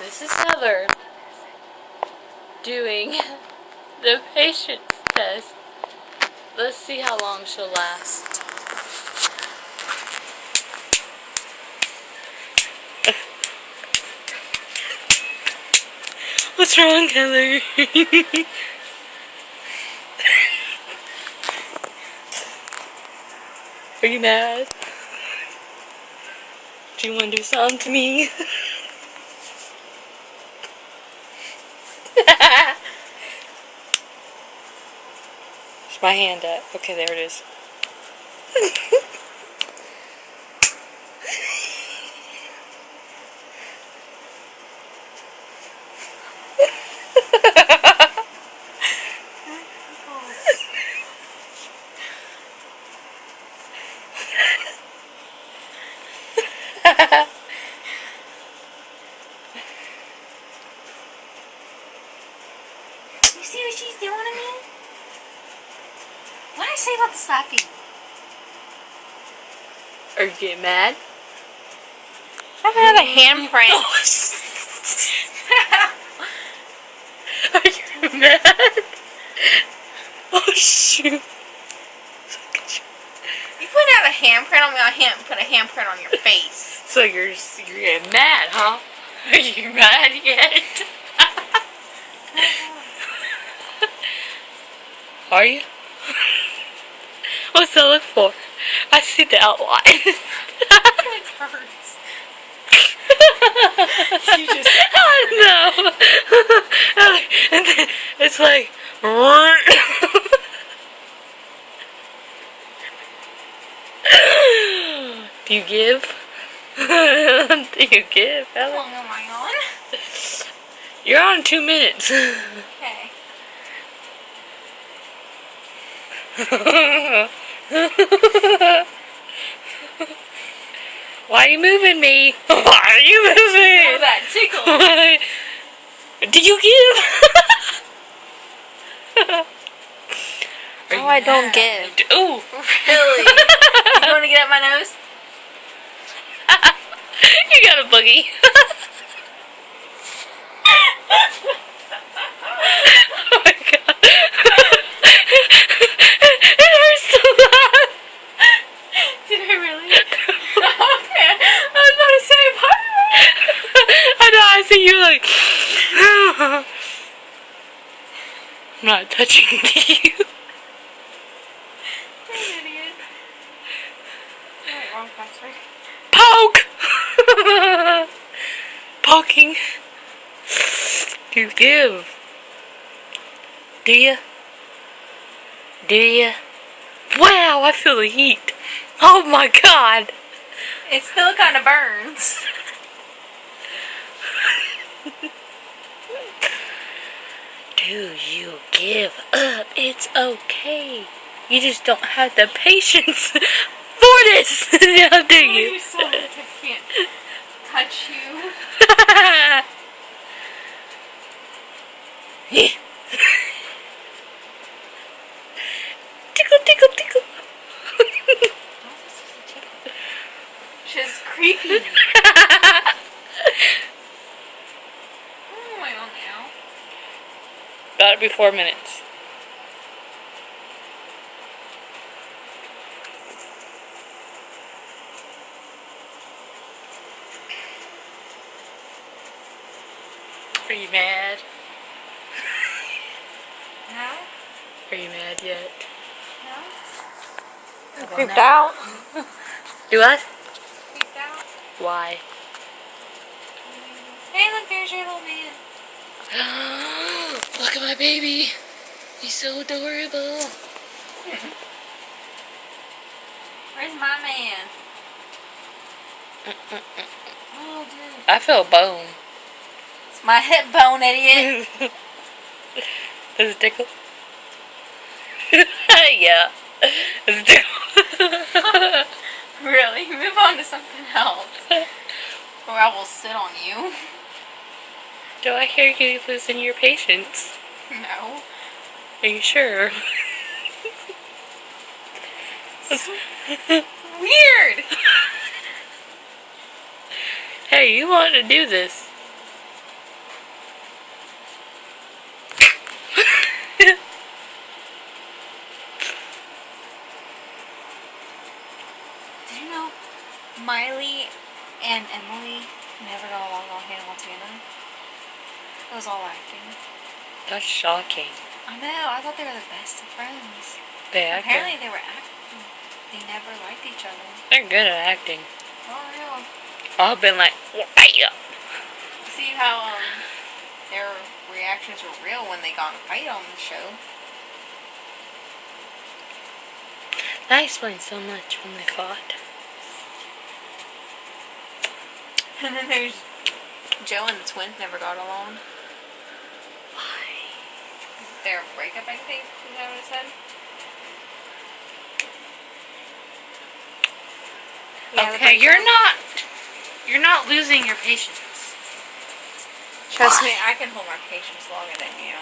This is Heather doing the patience test. Let's see how long she'll last. What's wrong, Heather? Are you mad? Do you want to do something to me? Where's my hand at? Okay, there it is. You see what she's doing to me? What did I say about the slapping? Are you getting mad? I have a handprint. Are you mad? Oh shoot. You couldn't have a handprint on me. I can't put a handprint on your face. So you're getting mad, huh? Are you mad yet? Are you? What's that look for? I see the outline. It hurts. You just I know. And then it's like do you give? Do you give, How Ella? long am I on? You're on 2 minutes. Okay. Why are you moving me? Why are you moving? Oh, that tickle. Do you give? Oh, I don't give. Ooh. Really? You want to get up my nose? You got a boogie. Oh my god. It hurts so bad. Did I really? Okay. I was about to say, I know, I see you like I'm not touching you. You're an idiot. Alright, wrong password. Poke! Poking. Do you give? Do you? Do you? Wow, I feel the heat. Oh my god. It still kind of burns. Do you give up? It's okay. You just don't have the patience for this. Now, do Oh, you? you're so weak. I can't touch you. Tickle, tickle, tickle. She's creepy. Oh, I don't know. Got it be 4 minutes. Are you mad? No? Are you mad yet? No? I'm Creeped out. Do what? Creeped out. Why? Hey, look, there's your little man. Look at my baby. He's so adorable. Where's my man? Oh, dude. I feel a bone. It's my hip bone, idiot. Does it tickle? Yeah. Does it tickle? Really? Move on to something else. Or I will sit on you. Do I hear you losing your patience? No. Are you sure? Weird. Hey, you want to do this. Never got along on Hannah Montana. It was all acting. That's shocking. I know. I thought they were the best of friends. They acted. Apparently, they were acting. They never liked each other. They're good at acting. Oh, real. I've been like, yeah. See how their reactions were real when they got in a fight on the show. That explains so much when they fought. And then there's Joe and the twins never got along. Why? Their breakup, I think, is that what it said? Yeah, Okay, you're not losing your patience. Trust me, I can hold my patience longer than you.